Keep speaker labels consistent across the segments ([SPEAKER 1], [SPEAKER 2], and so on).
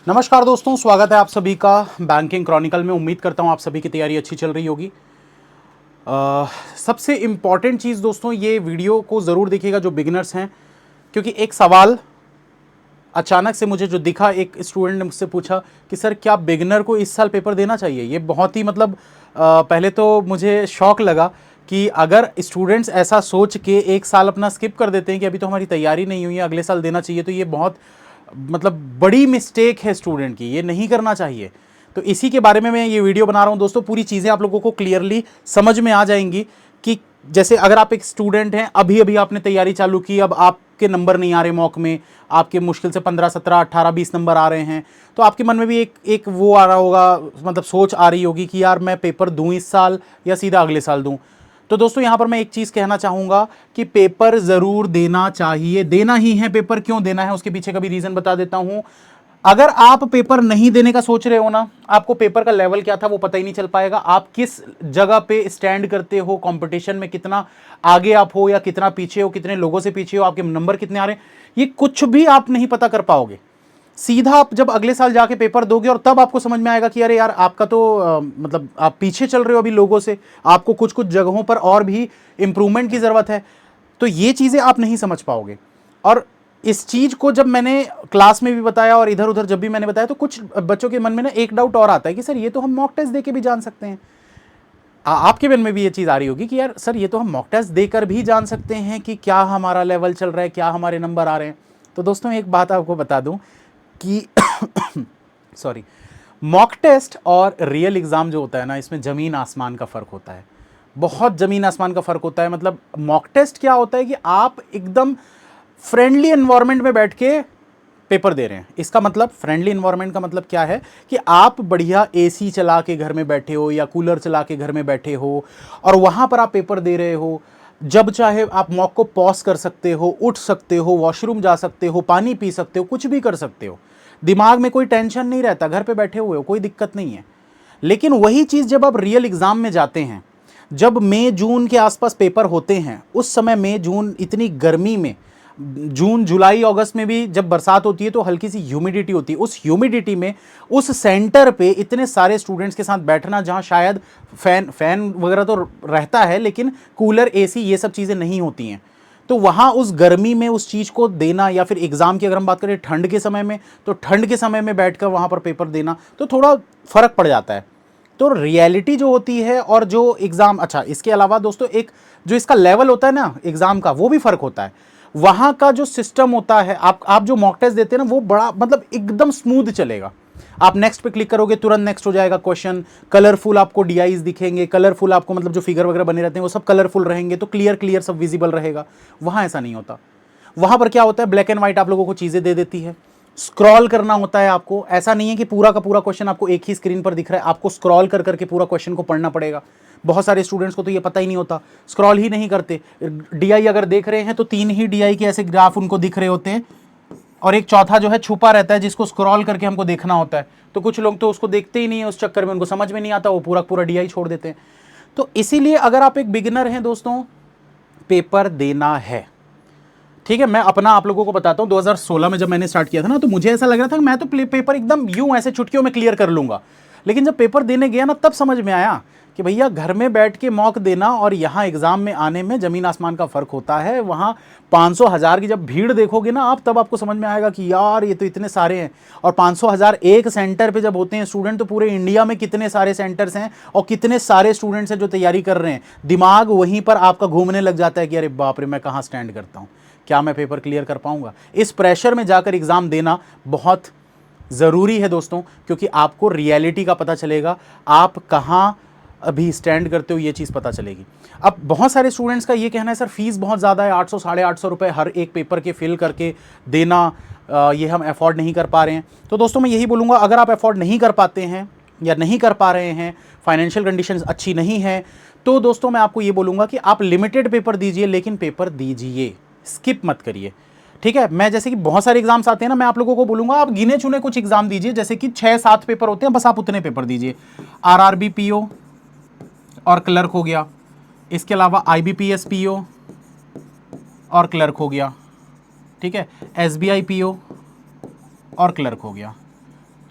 [SPEAKER 1] नमस्कार दोस्तों, स्वागत है आप सभी का बैंकिंग क्रॉनिकल में। उम्मीद करता हूं आप सभी की तैयारी अच्छी चल रही होगी। सबसे इम्पॉर्टेंट चीज़ दोस्तों, ये वीडियो को ज़रूर देखिएगा जो बिगिनर्स हैं, क्योंकि एक सवाल अचानक से मुझे जो दिखा, एक स्टूडेंट ने मुझसे पूछा कि सर क्या बिगिनर को इस साल पेपर देना चाहिए। ये बहुत ही पहले तो मुझे शौक लगा कि अगर स्टूडेंट्स ऐसा सोच के एक साल अपना स्किप कर देते हैं कि अभी तो हमारी तैयारी नहीं हुई है, अगले साल देना चाहिए, तो ये बहुत बड़ी मिस्टेक है स्टूडेंट की, ये नहीं करना चाहिए। तो इसी के बारे में मैं ये वीडियो बना रहा हूँ दोस्तों। पूरी चीज़ें आप लोगों को क्लियरली समझ में आ जाएंगी कि जैसे अगर आप एक स्टूडेंट हैं, अभी अभी आपने तैयारी चालू की, अब आपके नंबर नहीं आ रहे मॉक में, आपके मुश्किल से 15 17 18 20 नंबर आ रहे हैं, तो आपके मन में भी एक वो आ रहा होगा, सोच आ रही होगी कि यार मैं पेपर दूं इस साल या सीधा अगले साल दूं। तो दोस्तों यहां पर मैं एक चीज कहना चाहूंगा कि पेपर जरूर देना चाहिए, देना ही है। पेपर क्यों देना है उसके पीछे का भी रीजन बता देता हूं। अगर आप पेपर नहीं देने का सोच रहे हो ना, आपको पेपर का लेवल क्या था वो पता ही नहीं चल पाएगा। आप किस जगह पे स्टैंड करते हो कंपटीशन में, कितना आगे आप हो या कितना पीछे हो, कितने लोगों से पीछे हो, आपके नंबर कितने आ रहे हैं, ये कुछ भी आप नहीं पता कर पाओगे। सीधा आप जब अगले साल जाके पेपर दोगे और तब आपको समझ में आएगा कि अरे यार आपका तो आप पीछे चल रहे हो अभी लोगों से, आपको कुछ कुछ जगहों पर और भी इंप्रूवमेंट की ज़रूरत है। तो ये चीज़ें आप नहीं समझ पाओगे। और इस चीज़ को जब मैंने क्लास में भी बताया और इधर उधर जब भी मैंने बताया, तो कुछ बच्चों के मन में ना एक डाउट और आता है कि सर ये तो हम मॉक टेस्ट दे के भी जान सकते हैं। आपके मन में भी ये चीज़ आ रही होगी कि यार सर ये तो हम मॉक टेस्ट देकर भी जान सकते हैं कि क्या हमारा लेवल चल रहा है, क्या हमारे नंबर आ रहे हैं। तो दोस्तों एक बात आपको बता दूं कि सॉरी, मॉक टेस्ट और रियल एग्ज़ाम जो होता है ना, इसमें ज़मीन आसमान का फ़र्क होता है। बहुत ज़मीन आसमान का फ़र्क होता है। मॉक टेस्ट क्या होता है कि आप एकदम फ्रेंडली एनवायरनमेंट में बैठ के पेपर दे रहे हैं। इसका फ्रेंडली एनवायरनमेंट का मतलब क्या है कि आप बढ़िया एसी चला के घर में बैठे हो या कूलर चला के घर में बैठे हो और वहाँ पर आप पेपर दे रहे हो। जब चाहे आप मॉक को पॉज कर सकते हो, उठ सकते हो, वॉशरूम जा सकते हो, पानी पी सकते हो, कुछ भी कर सकते हो। दिमाग में कोई टेंशन नहीं रहता, घर पे बैठे हुए हो, कोई दिक्कत नहीं है। लेकिन वही चीज़ जब आप रियल एग्ज़ाम में जाते हैं, जब मई जून के आसपास पेपर होते हैं, उस समय मई जून इतनी गर्मी में, जून जुलाई अगस्त में भी जब बरसात होती है तो हल्की सी ह्यूमिडिटी होती है। उस ह्यूमिडिटी में उस सेंटर पे इतने सारे स्टूडेंट्स के साथ बैठना, जहां शायद फैन वगैरह तो रहता है लेकिन कूलर एसी ये सब चीज़ें नहीं होती हैं, तो वहाँ उस गर्मी में उस चीज़ को देना, या फिर एग्ज़ाम की अगर हम बात करें ठंड के समय में, तो ठंड के समय में बैठकर वहाँ पर पेपर देना तो थोड़ा फ़र्क पड़ जाता है। तो रियलिटी जो होती है और जो एग्ज़ाम, अच्छा इसके अलावा दोस्तों एक जो इसका लेवल होता है ना एग्ज़ाम का, वो भी फ़र्क होता है। वहाँ का जो सिस्टम होता है, आप जो मॉक टेस्ट देते हैं ना, वो बड़ा एकदम स्मूथ चलेगा। आप नेक्स्ट पे क्लिक करोगे, तुरंत नेक्स्ट हो जाएगा क्वेश्चन। कलरफुल आपको डीआईज दिखेंगे, कलरफुल आपको जो फिगर वगैरह बने रहते हैं वो सब कलरफुल रहेंगे, तो क्लियर क्लियर सब विजिबल रहेगा। वहाँ ऐसा नहीं होता। वहाँ पर क्या होता है, ब्लैक एंड व्हाइट आप लोगों को चीज़ें दे देती है, स्क्रॉल करना होता है आपको। ऐसा नहीं है कि पूरा का पूरा क्वेश्चन आपको एक ही स्क्रीन पर दिख रहा है, आपको स्क्रॉल कर करके पूरा क्वेश्चन को पढ़ना पड़ेगा। बहुत सारे स्टूडेंट्स को तो ये पता ही नहीं होता, स्क्रॉल ही नहीं करते। डीआई अगर देख रहे हैं तो 3 ही डीआई के ऐसे ग्राफ उनको दिख रहे होते हैं और एक चौथा जो है छुपा रहता है जिसको स्क्रॉल करके हमको देखना होता है। तो कुछ लोग तो उसको देखते ही नहीं है, उस चक्कर में उनको समझ में नहीं आता, वो पूरा पूरा डीआई छोड़ देते हैं। तो इसीलिए अगर आप एक बिगिनर हैं दोस्तों, पेपर देना है। ठीक है, मैं अपना आप लोगों को बताता हूँ। 2016 में जब मैंने स्टार्ट किया था ना, तो मुझे ऐसा लग रहा था कि मैं तो पेपर एकदम यूं ऐसे चुटकियों में क्लियर कर लूंगा। लेकिन जब पेपर देने गया ना, तब समझ में आया कि भैया घर में बैठ के मॉक देना और यहाँ एग्जाम में आने में ज़मीन आसमान का फ़र्क होता है। वहाँ 500 हज़ार की जब भीड़ देखोगे ना आप, तब आपको समझ में आएगा कि यार ये तो इतने सारे हैं। और 500 हज़ार एक सेंटर पे जब होते हैं स्टूडेंट, तो पूरे इंडिया में कितने सारे सेंटर्स हैं और कितने सारे स्टूडेंट्स हैं जो तैयारी कर रहे हैं। दिमाग वहीं पर आपका घूमने लग जाता है कि अरे बाप रे, मैं कहाँ स्टैंड करता हूँ, क्या मैं पेपर क्लियर कर पाऊंगा। इस प्रेशर में जाकर एग्ज़ाम देना बहुत ज़रूरी है दोस्तों, क्योंकि आपको रियलिटी का पता चलेगा, आप कहाँ अभी स्टैंड करते हो, ये चीज़ पता चलेगी। अब बहुत सारे स्टूडेंट्स का ये कहना है सर फीस बहुत ज़्यादा है, 800 साढ़े 800 रुपये हर एक पेपर के फिल करके देना, ये हम अफोर्ड नहीं कर पा रहे हैं। तो दोस्तों मैं यही बोलूँगा, अगर आप अफोर्ड नहीं कर पाते हैं या नहीं कर पा रहे हैं, फाइनेंशियल कंडीशंस अच्छी नहीं है, तो दोस्तों मैं आपको ये बोलूँगा कि आप लिमिटेड पेपर दीजिए, लेकिन पेपर दीजिए, स्किप मत करिए। ठीक है, मैं जैसे कि बहुत सारे एग्जाम्स आते हैं ना, मैं आप लोगों को बोलूंगा आप गिने चुने कुछ एग्जाम दीजिए, जैसे कि 6-7 पेपर होते हैं, बस आप उतने पेपर दीजिए। आरआरबी पीओ और क्लर्क हो गया, इसके अलावा आईबीपीएस पीओ और क्लर्क हो गया, ठीक है, एसबीआई पीओ और क्लर्क हो गया,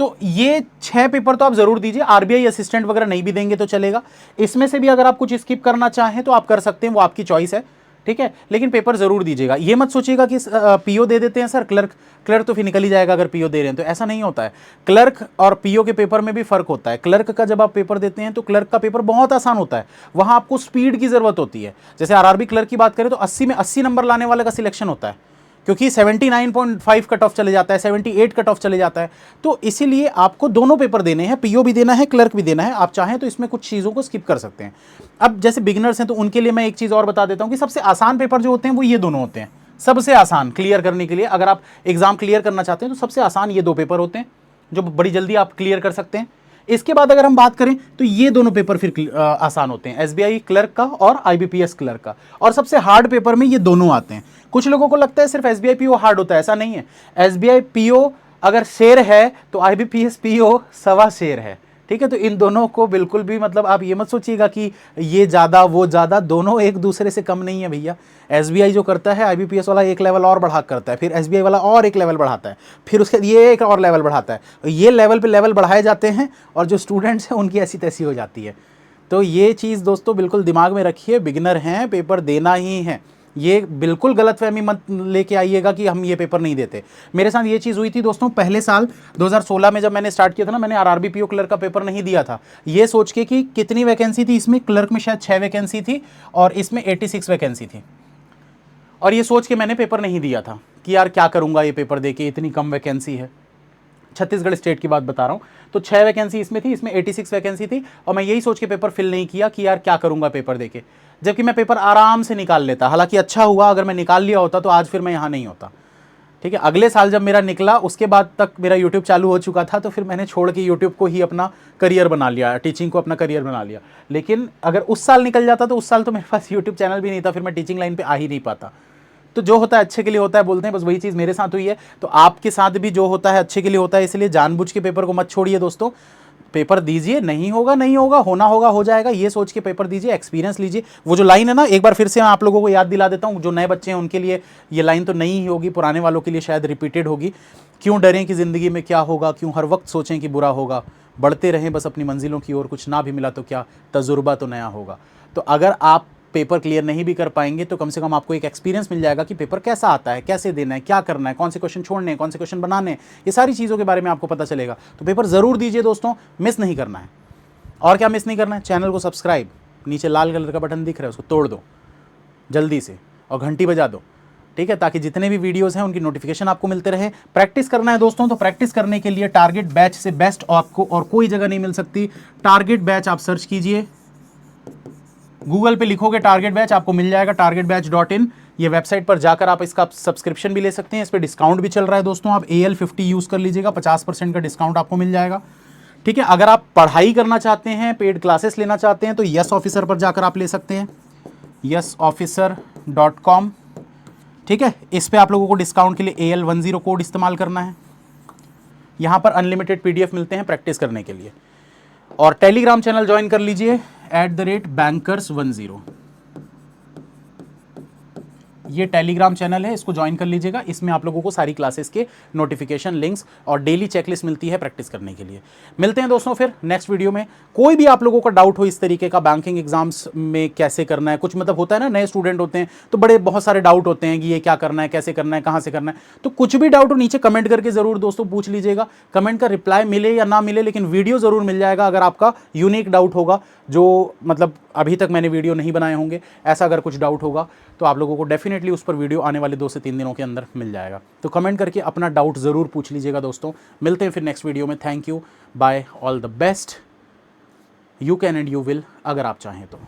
[SPEAKER 1] तो ये 6 पेपर तो आप जरूर दीजिए। आरबीआई असिस्टेंट वगैरह नहीं भी देंगे तो चलेगा। इसमें से भी अगर आप कुछ स्किप करना चाहें तो आप कर सकते हैं, वो आपकी चॉइस है, ठीक है, लेकिन पेपर जरूर दीजिएगा। ये मत सोचिएगा कि पीओ दे देते हैं सर, क्लर्क तो फिर निकल ही जाएगा अगर पीओ दे रहे हैं, तो ऐसा नहीं होता है। क्लर्क और पीओ के पेपर में भी फर्क होता है। क्लर्क का जब आप पेपर देते हैं तो क्लर्क का पेपर बहुत आसान होता है, वहां आपको स्पीड की जरूरत होती है। जैसे आरआरबी क्लर्क की बात करें तो 80 में 80 नंबर लाने वाले का सिलेक्शन होता है, क्योंकि 79.5 कट ऑफ चले जाता है, 78 कट ऑफ चले जाता है। तो इसीलिए आपको दोनों पेपर देने हैं, पीओ भी देना है, क्लर्क भी देना है। आप चाहें तो इसमें कुछ चीज़ों को स्किप कर सकते हैं। अब जैसे बिगिनर्स हैं तो उनके लिए मैं एक चीज़ और बता देता हूं कि सबसे आसान पेपर जो होते हैं वो ये दोनों होते हैं। सबसे आसान क्लियर करने के लिए, अगर आप एग्जाम क्लियर करना चाहते हैं तो सबसे आसान ये 2 पेपर होते हैं जो बड़ी जल्दी आप क्लियर कर सकते हैं। इसके बाद अगर हम बात करें तो ये दोनों पेपर फिर आसान होते हैं, एसबीआई क्लर्क का और आईबीपीएस क्लर्क का। और सबसे हार्ड पेपर में ये दोनों आते हैं। कुछ लोगों को लगता है सिर्फ एसबीआई पीओ हार्ड होता है, ऐसा नहीं है। एसबीआई पीओ अगर शेर है तो आईबीपीएस पीओ सवा शेर है, ठीक है। तो इन दोनों को बिल्कुल भी मतलब आप ये मत सोचिएगा कि ये ज़्यादा वो ज़्यादा, दोनों एक दूसरे से कम नहीं है भैया। एसबीआई जो करता है, आईबीपीएस वाला एक लेवल और बढ़ा करता है, फिर एसबीआई वाला और एक लेवल बढ़ाता है, फिर उसके ये एक और लेवल बढ़ाता है। ये लेवल पे लेवल बढ़ाए जाते हैं और जो स्टूडेंट्स हैं उनकी ऐसी तैसी हो जाती है। तो ये चीज़ दोस्तों बिल्कुल दिमाग में रखिए, बिगिनर हैं, पेपर देना ही है। ये बिल्कुल गलतफहमी मत लेके आइएगा कि हम ये पेपर नहीं देते। मेरे साथ ये चीज़ हुई थी दोस्तों, पहले साल 2016 में जब मैंने स्टार्ट किया था ना, मैंने आरआरबी पीओ क्लर्क का पेपर नहीं दिया था, ये सोच के कि कितनी वैकेंसी थी इसमें, क्लर्क में शायद 6 वैकेंसी थी और इसमें 86 वैकेंसी थी। और ये सोच के मैंने पेपर नहीं दिया था कि यार क्या करूँगा ये पेपर दे के, इतनी कम वैकेंसी है। छत्तीसगढ़ स्टेट की बात बता रहा हूँ। तो 6 वैकेंसी इसमें थी, इसमें 86 वैकेंसी थी, और मैं यही सोच के पेपर फिल नहीं किया कि यार क्या करूँगा पेपर देके, जबकि मैं पेपर आराम से निकाल लेता। हालांकि अच्छा हुआ, अगर मैं निकाल लिया होता तो आज फिर मैं यहाँ नहीं होता, ठीक है। अगले साल जब मेरा निकला उसके बाद तक मेरा यूट्यूब चालू हो चुका था, तो फिर मैंने छोड़ के यूट्यूब को ही अपना करियर बना लिया, टीचिंग को अपना करियर बना लिया। लेकिन अगर उस साल निकल जाता तो उस साल तो मेरे पास यूट्यूब चैनल भी नहीं था, फिर मैं टीचिंग लाइन पर आ ही नहीं पाता। तो जो होता है अच्छे के लिए होता है बोलते हैं, बस वही चीज़ मेरे साथ हुई है। तो आपके साथ भी जो होता है अच्छे के लिए होता है, इसलिए जानबूझ के पेपर को मत छोड़िए दोस्तों। पेपर दीजिए, नहीं होगा नहीं होगा, होना होगा हो जाएगा, ये सोच के पेपर दीजिए, एक्सपीरियंस लीजिए। वो जो लाइन है ना, एक बार फिर से मैं आप लोगों को याद दिला देता हूँ, जो नए बच्चे हैं उनके लिए ये लाइन तो नई ही होगी, पुराने वालों के लिए शायद रिपीटेड होगी। क्यों डरें कि ज़िंदगी में क्या होगा, क्यों हर वक्त सोचें कि बुरा होगा, बढ़ते रहें बस अपनी मंजिलों की ओर, कुछ ना भी मिला तो क्या, तजुर्बा तो नया होगा। तो अगर आप पेपर क्लियर नहीं भी कर पाएंगे तो कम से कम आपको एक एक्सपीरियंस मिल जाएगा कि पेपर कैसा आता है, कैसे देना है, क्या करना है, कौन से क्वेश्चन छोड़ने हैं, कौन से क्वेश्चन बनाने हैं, ये सारी चीज़ों के बारे में आपको पता चलेगा। तो पेपर ज़रूर दीजिए दोस्तों, मिस नहीं करना है। और क्या मिस नहीं करना है, चैनल को सब्सक्राइब, नीचे लाल कलर का बटन दिख रहा है उसको तोड़ दो जल्दी से, और घंटी बजा दो, ठीक है, ताकि जितने भी वीडियोस हैं उनकी नोटिफिकेशन आपको मिलते रहे। प्रैक्टिस करना है दोस्तों, तो प्रैक्टिस करने के लिए टारगेट बैच से बेस्ट आपको और कोई जगह नहीं मिल सकती। टारगेट बैच आप सर्च कीजिए, गूगल पे लिखोगे टारगेट बैच, आपको मिल जाएगा targetbatch.in। ये वेबसाइट पर जाकर आप इसका सब्सक्रिप्शन भी ले सकते हैं। इस पर डिस्काउंट भी चल रहा है दोस्तों, आप AL50 यूज़ कर लीजिएगा, 50% का डिस्काउंट आपको मिल जाएगा, ठीक है। अगर आप पढ़ाई करना चाहते हैं, पेड क्लासेस लेना चाहते हैं, तो यस ऑफिसर पर जाकर आप ले सकते हैं, yesofficer.com, ठीक है। इस पर आप लोगों को डिस्काउंट के लिए AL10 कोड इस्तेमाल करना है। यहाँ पर अनलिमिटेड PDF मिलते हैं प्रैक्टिस करने के लिए। और टेलीग्राम चैनल ज्वाइन कर लीजिए @bankers10, ये टेलीग्राम चैनल है, इसको ज्वाइन कर लीजिएगा। इसमें आप लोगों को सारी क्लासेस के नोटिफिकेशन, लिंक्स और डेली चेकलिस्ट मिलती है प्रैक्टिस करने के लिए। मिलते हैं दोस्तों फिर नेक्स्ट वीडियो में। कोई भी आप लोगों का डाउट हो इस तरीके का, बैंकिंग एग्जाम्स में कैसे करना है, कुछ मतलब होता है ना, नए स्टूडेंट होते हैं तो बड़े बहुत सारे डाउट होते हैं कि ये क्या करना है, कैसे करना है, कहाँ से करना है। तो कुछ भी डाउट हो नीचे कमेंट करके ज़रूर दोस्तों पूछ लीजिएगा। कमेंट का रिप्लाई मिले या ना मिले, लेकिन वीडियो ज़रूर मिल जाएगा अगर आपका यूनिक डाउट होगा, जो मतलब अभी तक मैंने वीडियो नहीं बनाए होंगे। ऐसा अगर कुछ डाउट होगा तो आप लोगों को डेफिनेटली उस पर वीडियो आने वाले 2 से 3 दिनों के अंदर मिल जाएगा। तो कमेंट करके अपना डाउट ज़रूर पूछ लीजिएगा दोस्तों। मिलते हैं फिर नेक्स्ट वीडियो में। Thank you, bye, all the best, you can and you will, अगर आप चाहें तो।